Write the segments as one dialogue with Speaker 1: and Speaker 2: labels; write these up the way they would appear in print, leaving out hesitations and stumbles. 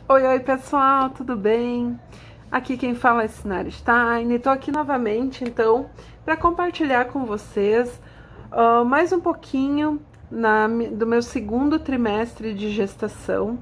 Speaker 1: Oi, oi pessoal, tudo bem? Aqui quem fala é Sinara Stein e tô aqui novamente então para compartilhar com vocês mais um pouquinho do meu segundo trimestre de gestação,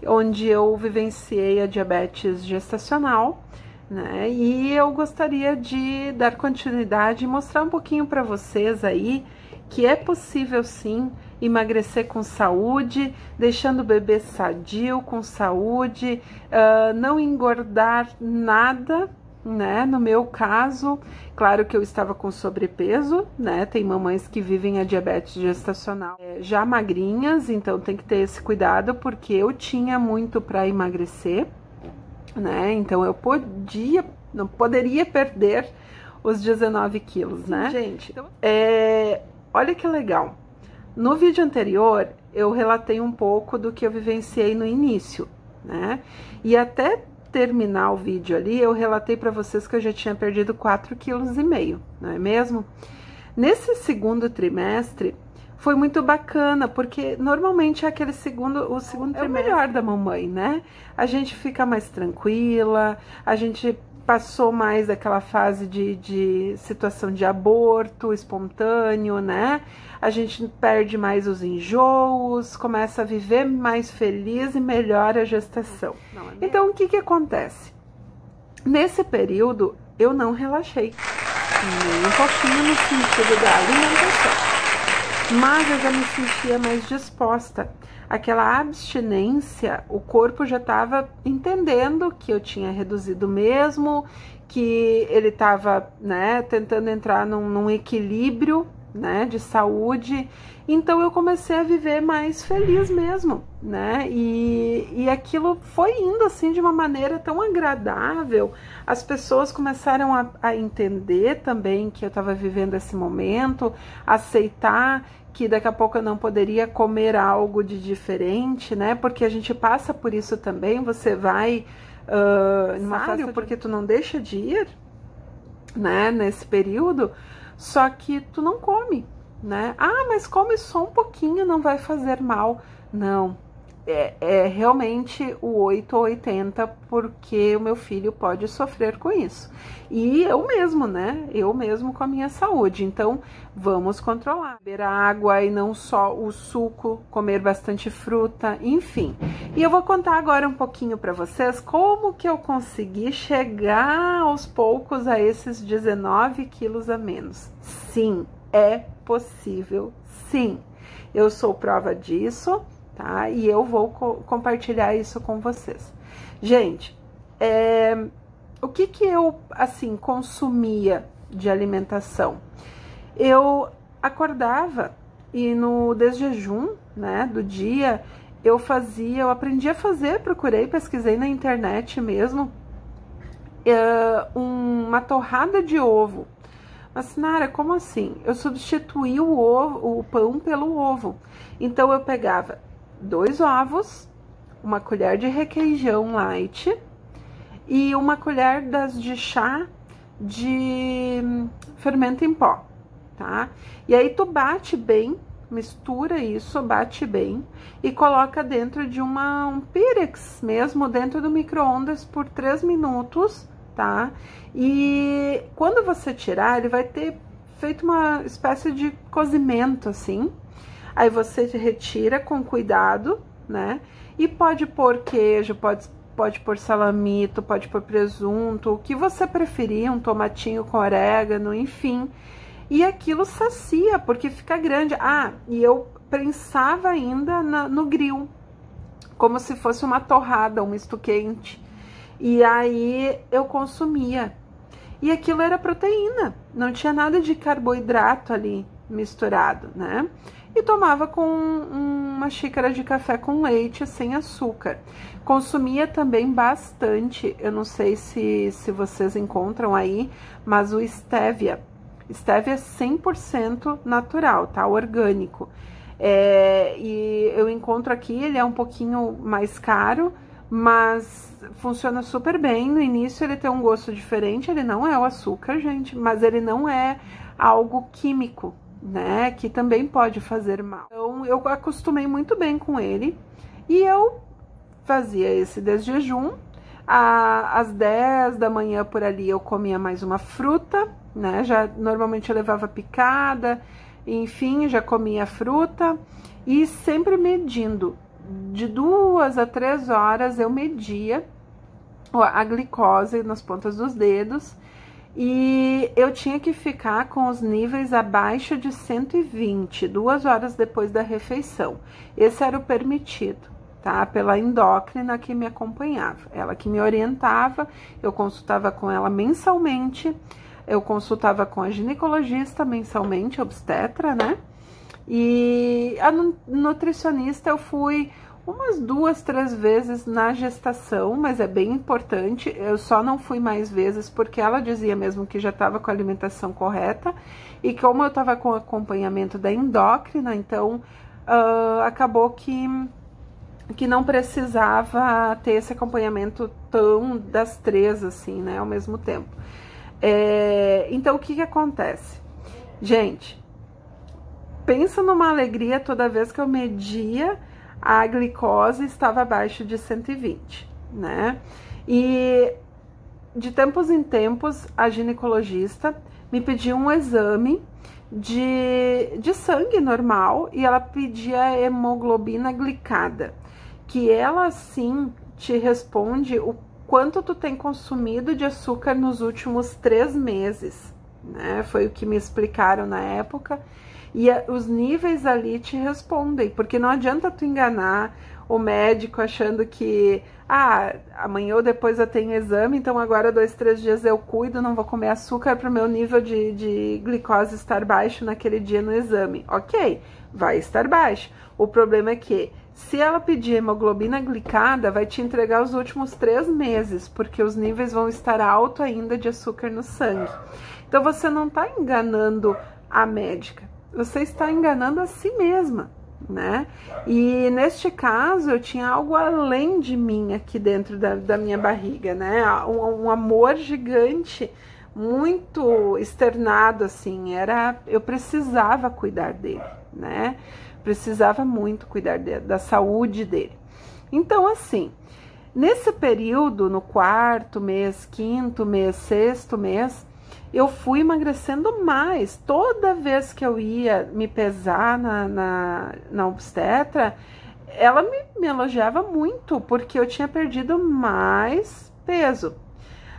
Speaker 1: onde eu vivenciei a diabetes gestacional, né? E eu gostaria de dar continuidade e mostrar um pouquinho para vocês aí que é possível sim emagrecer com saúde, deixando o bebê sadio, com saúde, não engordar nada, né? No meu caso, claro que eu estava com sobrepeso, né? Tem mamães que vivem a diabetes gestacional já magrinhas, então tem que ter esse cuidado, porque eu tinha muito para emagrecer, né? Então eu não poderia perder os 19 quilos, né? Gente, então, olha que legal. No vídeo anterior, eu relatei um pouco do que eu vivenciei no início, né? E até terminar o vídeo ali, eu relatei para vocês que eu já tinha perdido 4,5 kg, não é mesmo? Nesse segundo trimestre, foi muito bacana, porque normalmente é o segundo trimestre é o melhor da mamãe, né? A gente fica mais tranquila, a gente passou mais aquela fase de situação de aborto espontâneo, né? A gente perde mais os enjoos, começa a viver mais feliz e melhora a gestação. Então, o que acontece? Nesse período, eu não relaxei, nem um pouquinho no sentido da alimentação. Mas eu já me sentia mais disposta. Aquela abstinência, o corpo já estava entendendo que eu tinha reduzido mesmo, que ele estava, né, tentando entrar num equilíbrio, né, de saúde. Então eu comecei a viver mais feliz mesmo, né? E aquilo foi indo assim de uma maneira tão agradável. As pessoas começaram a entender também que eu estava vivendo esse momento, aceitar que daqui a pouco eu não poderia comer algo de diferente, né? Porque a gente passa por isso também. Você vai numa fase porque tu não deixa de ir, né? Nesse período, só que tu não come, né? Ah, mas come só um pouquinho, não vai fazer mal. Não, é realmente o 8 ou 80, porque o meu filho pode sofrer com isso. E eu mesmo, né? Eu mesmo com a minha saúde. Então, vamos controlar. Beber água e não só o suco, comer bastante fruta, enfim. E eu vou contar agora um pouquinho para vocês como que eu consegui chegar aos poucos a esses 19 quilos a menos. Sim, é possível, sim. Eu sou prova disso, tá? E eu vou compartilhar isso com vocês. Gente, o que eu, assim, consumia de alimentação? Eu acordava e no desjejum, né, do dia, eu aprendi a fazer, pesquisei na internet mesmo, uma torrada de ovo. Mas, Sinara, como assim? Eu substituí o pão pelo ovo. Então, eu pegava 2 ovos, uma colher de requeijão light e uma colher de chá de fermento em pó, tá? E aí, tu bate bem, mistura isso, bate bem e coloca dentro de um Pyrex mesmo, dentro do micro-ondas por 3 minutos, tá? E quando você tirar, ele vai ter feito uma espécie de cozimento assim. Aí você retira com cuidado, né? E pode pôr queijo, pode pôr salamito, pode pôr presunto, o que você preferir, um tomatinho com orégano, enfim. E aquilo sacia, porque fica grande. Ah, e eu prensava ainda no grill, como se fosse uma torrada, um misto quente. E aí eu consumia. E aquilo era proteína, não tinha nada de carboidrato ali misturado, né? E tomava com uma xícara de café com leite, sem açúcar. Consumia também bastante, eu não sei se vocês encontram aí, mas o stevia. Stevia é 100% natural, tá? Orgânico. E eu encontro aqui, ele é um pouquinho mais caro, mas funciona super bem. No início ele tem um gosto diferente, ele não é o açúcar, gente, mas ele não é algo químico, né, que também pode fazer mal. Então eu acostumei muito bem com ele e eu fazia esse desjejum. Às 10 da manhã por ali eu comia mais uma fruta, né? Normalmente eu levava picada, enfim, já comia fruta e sempre medindo. De 2 a 3 horas eu media a glicose nas pontas dos dedos e eu tinha que ficar com os níveis abaixo de 120, 2 horas depois da refeição. Esse era o permitido, tá? Pela endócrina que me acompanhava, ela que me orientava, eu consultava com ela mensalmente, eu consultava com a ginecologista mensalmente, obstetra, né? E a nutricionista eu fui umas 2, 3 vezes na gestação, mas é bem importante, eu só não fui mais vezes porque ela dizia mesmo que já estava com a alimentação correta, e como eu estava com o acompanhamento da endócrina, então acabou que não precisava ter esse acompanhamento tão das 3, assim, né, ao mesmo tempo. Então, o que acontece? Gente, pensa numa alegria toda vez que eu media a glicose estava abaixo de 120, né? E de tempos em tempos, a ginecologista me pediu um exame de sangue normal e ela pedia a hemoglobina glicada, que ela sim te responde o quanto tu tem consumido de açúcar nos últimos 3 meses, né? Foi o que me explicaram na época. E os níveis ali te respondem, porque não adianta tu enganar o médico achando que amanhã ou depois eu tenho exame, então agora 2, 3 dias eu cuido, não vou comer açúcar para o meu nível de glicose estar baixo naquele dia no exame. Ok, vai estar baixo. O problema é que se ela pedir hemoglobina glicada, vai te entregar os últimos 3 meses, porque os níveis vão estar alto ainda de açúcar no sangue. Então você não está enganando a médica, você está enganando a si mesma, né? E neste caso eu tinha algo além de mim aqui dentro da minha barriga, né? Um amor gigante, muito externado, assim, eu precisava cuidar dele, né? Precisava muito cuidar da saúde dele. Então, assim, nesse período, no 4º mês, 5º mês, 6º mês, eu fui emagrecendo mais. Toda vez que eu ia me pesar na obstetra, ela me elogiava muito, porque eu tinha perdido mais peso.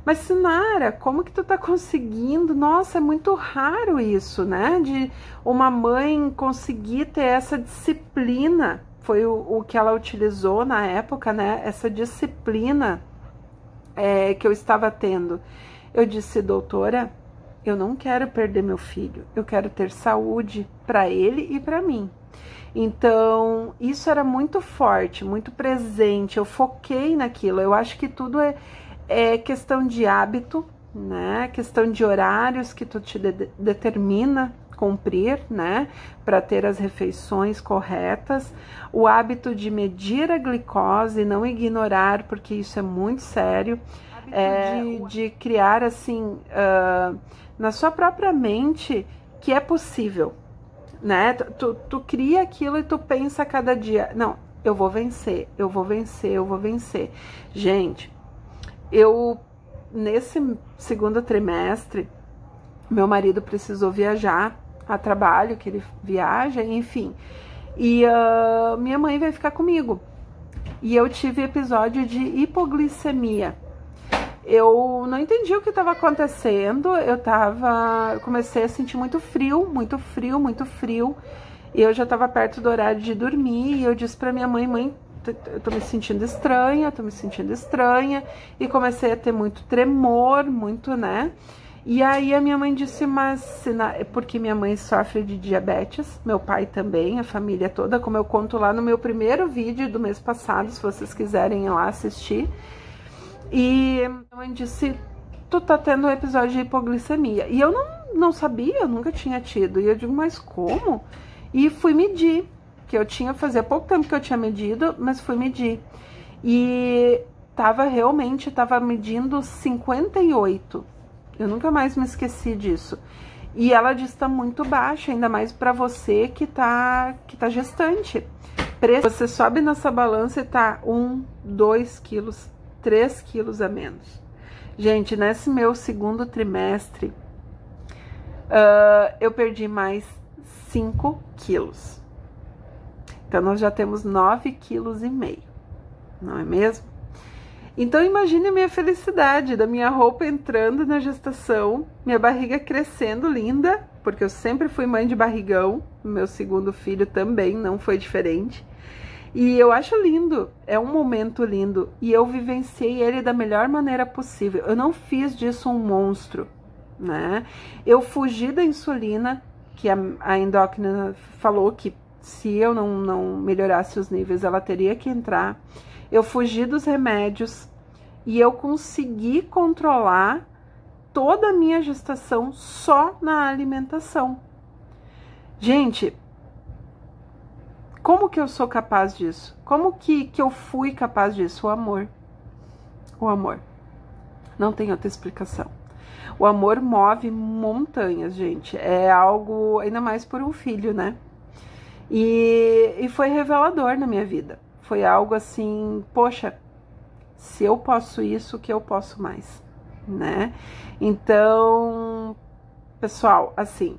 Speaker 1: Mas, Sinara, como que tu tá conseguindo? Nossa, é muito raro isso, né? De uma mãe conseguir ter essa disciplina. Foi o que ela utilizou na época, né? Essa disciplina que eu estava tendo. Eu disse, doutora, eu não quero perder meu filho, eu quero ter saúde para ele e para mim. Então, isso era muito forte, muito presente, eu foquei naquilo. Eu acho que tudo é questão de hábito, né? Questão de horários que tu te determina cumprir, né? Para ter as refeições corretas, o hábito de medir a glicose, não ignorar, porque isso é muito sério. De criar assim na sua própria mente que é possível, né? Tu cria aquilo e tu pensa a cada dia, não, eu vou vencer, eu vou vencer, eu vou vencer. Gente, nesse 2º trimestre, meu marido precisou viajar a trabalho, que ele viaja, enfim, e minha mãe veio ficar comigo, e eu tive episódio de hipoglicemia. Eu não entendi o que estava acontecendo, comecei a sentir muito frio, muito frio, muito frio, e eu já estava perto do horário de dormir, e eu disse para minha mãe, eu tô me sentindo estranha, e comecei a ter muito tremor, muito, né? E aí a minha mãe disse, mas porque minha mãe sofre de diabetes, meu pai também, a família toda, como eu conto lá no meu primeiro vídeo do mês passado, se vocês quiserem ir lá assistir. E a mãe disse, tu tá tendo um episódio de hipoglicemia. E eu não sabia, eu nunca tinha tido. E eu digo, mas como? E fui medir, fazia pouco tempo que eu tinha medido, mas fui medir. E tava medindo 58. Eu nunca mais me esqueci disso. E ela disse, tá muito baixa, ainda mais pra você que tá gestante. Você sobe nessa balança e tá 1, 2 quilos, 3 quilos a menos. Gente, nesse meu segundo trimestre, eu perdi mais 5 quilos. Então, nós já temos 9,5 quilos, não é mesmo? Então, imagine a minha felicidade da minha roupa entrando na gestação, minha barriga crescendo linda, porque eu sempre fui mãe de barrigão, meu segundo filho também não foi diferente. E eu acho lindo, é um momento lindo, e eu vivenciei ele da melhor maneira possível. Eu não fiz disso um monstro, né? Eu fugi da insulina, que a endócrina falou que se eu não melhorasse os níveis, ela teria que entrar. Eu fugi dos remédios e eu consegui controlar toda a minha gestação só na alimentação. Gente, como que eu sou capaz disso? Como que eu fui capaz disso? O amor. O amor. Não tem outra explicação. O amor move montanhas, gente. É algo, ainda mais por um filho, né? E foi revelador na minha vida. Foi algo assim, poxa, se eu posso isso, o que eu posso mais, né? Então, pessoal, assim,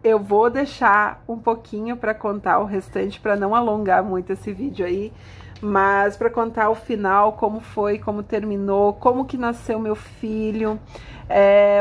Speaker 1: eu vou deixar um pouquinho para contar o restante, para não alongar muito esse vídeo aí, mas para contar o final, como foi, como terminou, como que nasceu meu filho,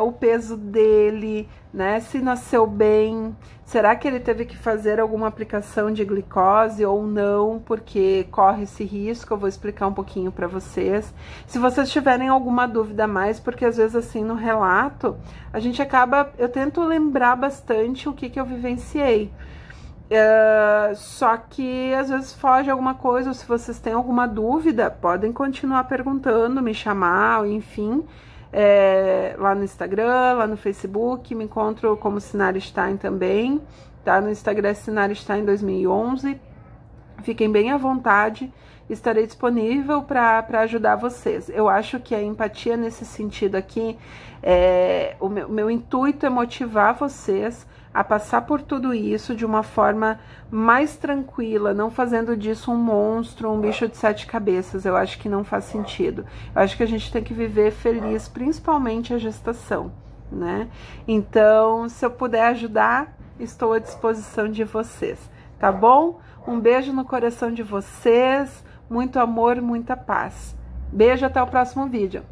Speaker 1: o peso dele, né? Se nasceu bem, será que ele teve que fazer alguma aplicação de glicose ou não, porque corre esse risco. Eu vou explicar um pouquinho para vocês. Se vocês tiverem alguma dúvida a mais, porque às vezes assim no relato, a gente acaba, eu tento lembrar bastante o que eu vivenciei. Só que às vezes foge alguma coisa, ou se vocês têm alguma dúvida, podem continuar perguntando, me chamar, enfim, lá no Instagram, lá no Facebook, me encontro como Sinara Stein também, tá? No Instagram é Sinara Stein 2011, fiquem bem à vontade, estarei disponível para ajudar vocês. Eu acho que a empatia nesse sentido aqui, o meu intuito é motivar vocês a passar por tudo isso de uma forma mais tranquila, não fazendo disso um monstro, um bicho de 7 cabeças. Eu acho que não faz sentido. Eu acho que a gente tem que viver feliz, principalmente a gestação, né? Então, se eu puder ajudar, estou à disposição de vocês, tá bom? Um beijo no coração de vocês, muito amor, muita paz. Beijo, até o próximo vídeo.